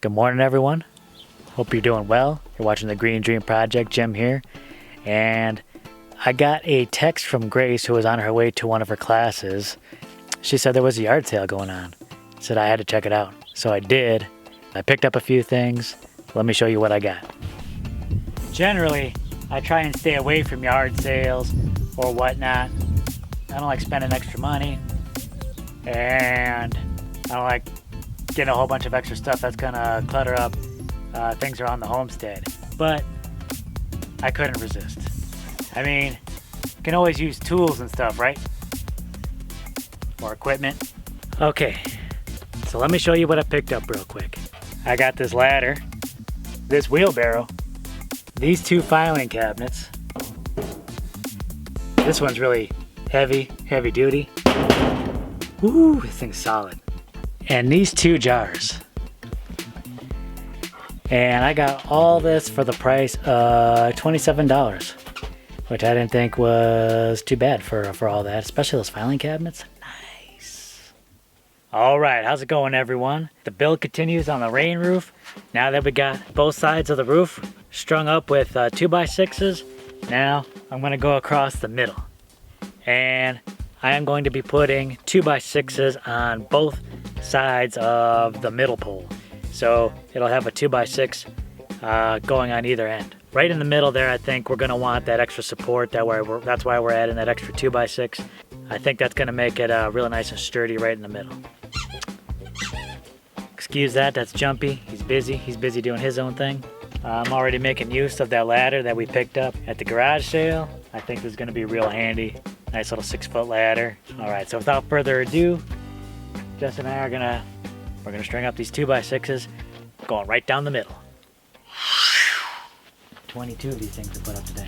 Good morning, everyone. Hope you're doing well. You're watching the Green Dream Project. Jim here. And I got a text from Grace, who was on her way to one of her classes. She said there was a yard sale going on. Said I had to check it out. So I did. I picked up a few things. Let me show you what I got. Generally, I try and stay away from yard sales or whatnot. I don't like spending extra money. And I don't like getting a whole bunch of extra stuff that's gonna clutter up things around the homestead. But I couldn't resist. I mean, you can always use tools and stuff, right? Or equipment. Okay, so let me show you what I picked up real quick. I got this ladder, this wheelbarrow, these two filing cabinets. This one's really heavy duty. Ooh, this thing's solid. And these two jars. And I got all this for the price of $27, which I didn't think was too bad for all that, especially those filing cabinets. Nice. All right, how's it going, everyone? The build continues on the rain roof. Now that we got both sides of the roof strung up with 2x6s, now I'm gonna go across the middle. And I am going to be putting 2x6s on both sides of the middle pole. So it'll have a 2x6 going on either end. Right in the middle there, I think we're gonna want that extra support. That's why we're adding that extra 2x6. I think that's gonna make it really nice and sturdy right in the middle. Excuse that, that's Jumpy. He's busy doing his own thing. I'm already making use of that ladder that we picked up at the garage sale. I think this is gonna be real handy. Nice little 6-foot ladder. All right, so without further ado, Jess and I we're gonna string up these 2x6s, going right down the middle. 22 of these things to put up today.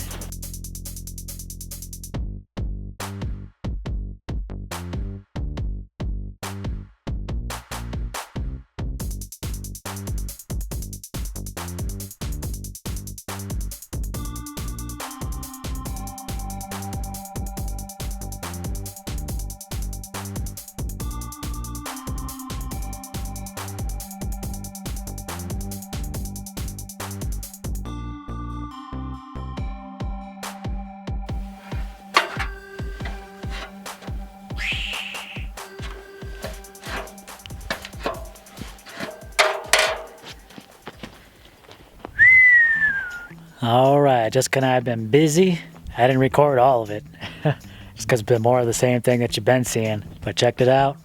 All right, Jessica and I have been busy. I didn't record all of it, just because it's been more of the same thing that you've been seeing, but checked it out.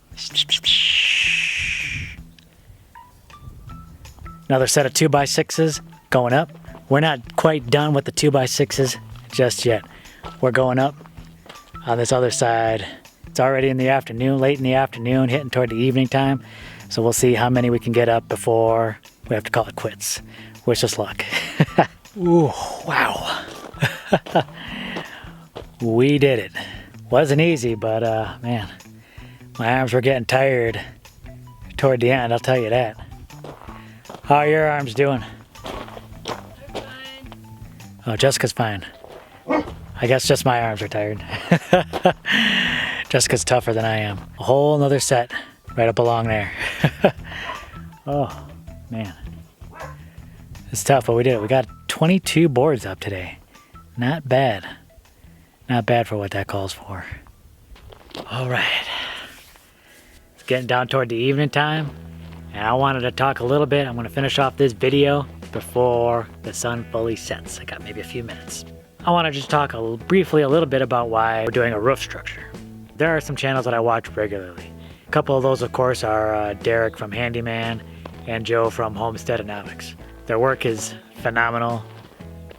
Another set of 2x6s going up. We're not quite done with the 2x6s just yet. We're going up on this other side. It's already in the afternoon, late in the afternoon, hitting toward the evening time. So we'll see how many we can get up before we have to call it quits. Wish us luck. Ooh, wow. We did it. Wasn't easy, but man, my arms were getting tired toward the end, I'll tell you that. How are your arms doing? They're fine. Oh, Jessica's fine. I guess just my arms are tired. Jessica's tougher than I am. A whole nother set right up along there. Oh, man. It's tough, but we did it. We got 22 boards up today. Not bad. Not bad for what that calls for. All right. It's getting down toward the evening time, and I wanted to talk a little bit. I'm going to finish off this video before the sun fully sets. I got maybe a few minutes. I want to just talk briefly a little bit about why we're doing a roof structure. There are some channels that I watch regularly. A couple of those, of course, are Derek from Handeeman and Joe from Homesteadonomics. Their work is phenomenal,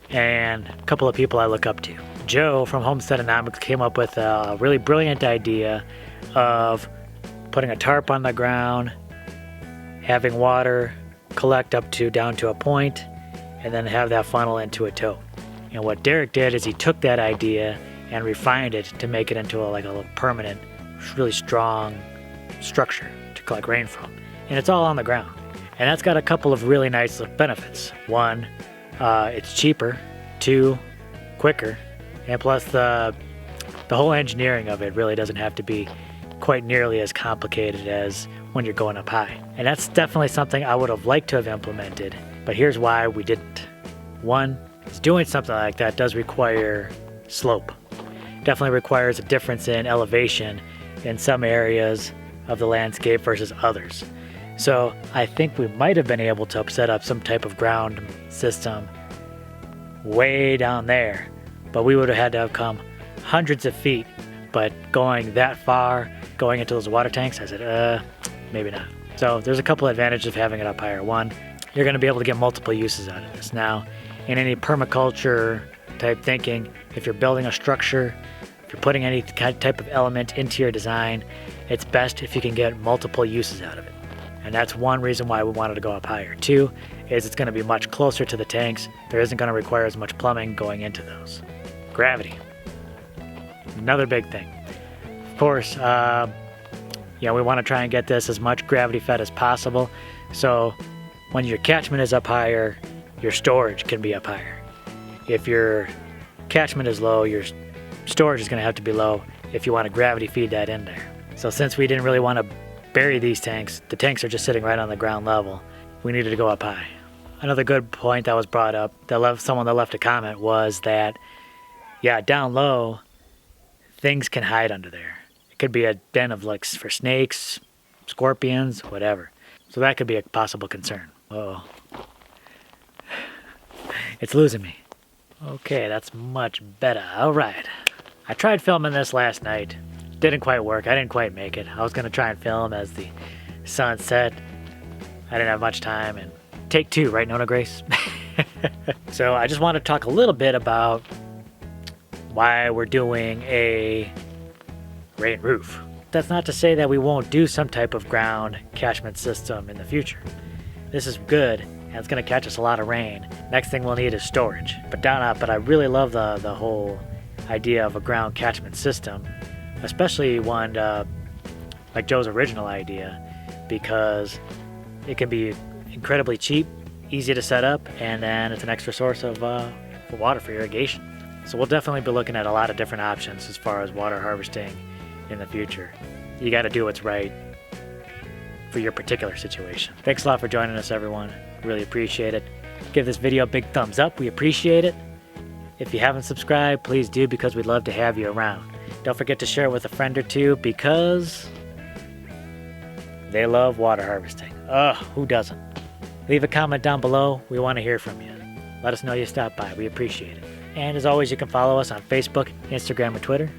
and a couple of people I look up to. Joe from Homesteadonomics came up with a really brilliant idea of putting a tarp on the ground, having water collect down to a point, and then have that funnel into a tote. And what Derek did is he took that idea and refined it to make it into a permanent, really strong structure to collect rain from. And it's all on the ground. And that's got a couple of really nice benefits. One, it's cheaper. Two, quicker. And plus the whole engineering of it really doesn't have to be quite nearly as complicated as when you're going up high. And that's definitely something I would have liked to have implemented, but here's why we didn't. One, is doing something like that does require slope. Definitely requires a difference in elevation in some areas of the landscape versus others. So I think we might have been able to set up some type of ground system way down there, but we would have had to have come hundreds of feet. But going that far, going into those water tanks, I said, maybe not. So there's a couple advantages of having it up higher. One, you're going to be able to get multiple uses out of this. Now, in any permaculture type thinking, if you're building a structure, if you're putting any type of element into your design, it's best if you can get multiple uses out of it. And that's one reason why we wanted to go up higher. Two is it's going to be much closer to the tanks. There isn't going to require as much plumbing going into those. Gravity. Another big thing. Of course, we want to try and get this as much gravity fed as possible. So when your catchment is up higher, your storage can be up higher. If your catchment is low, your storage is going to have to be low if you want to gravity feed that in there. So since we didn't really want to bury these tanks, the tanks are just sitting right on the ground level, we needed to go up high. Another good point that was brought up, someone that left a comment, was that, down low, things can hide under there. It could be a den of for snakes, scorpions, whatever. So that could be a possible concern. Oh, it's losing me. Okay, that's much better. All right. I tried filming this last night. Didn't quite work. I didn't quite make it. I was going to try and film as the sun set. I didn't have much time. And take two, right, NonnaGrace? So I just want to talk a little bit about why we're doing a rain roof. That's not to say that we won't do some type of ground catchment system in the future. This is good, and it's going to catch us a lot of rain. Next thing we'll need is storage. But I really love the whole idea of a ground catchment system, especially one like Joe's original idea, because it can be incredibly cheap, easy to set up, and then it's an extra source of water for irrigation. So we'll definitely be looking at a lot of different options as far as water harvesting in the future. You got to do what's right for your particular situation. Thanks a lot for joining us, everyone. Really appreciate it. Give this video a big thumbs up. We appreciate it. If you haven't subscribed, please do, because we'd love to have you around. Don't forget to share it with a friend or two, because they love water harvesting. Who doesn't? Leave a comment down below. We want to hear from you. Let us know you stopped by. We appreciate it. And as always, you can follow us on Facebook, Instagram, or Twitter.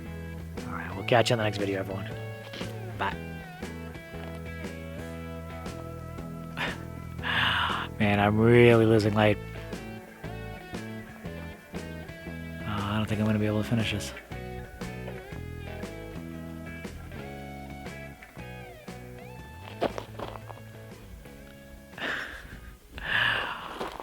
All right, we'll catch you on the next video, everyone. Bye. Man, I'm really losing light. I don't think I'm going to be able to finish this.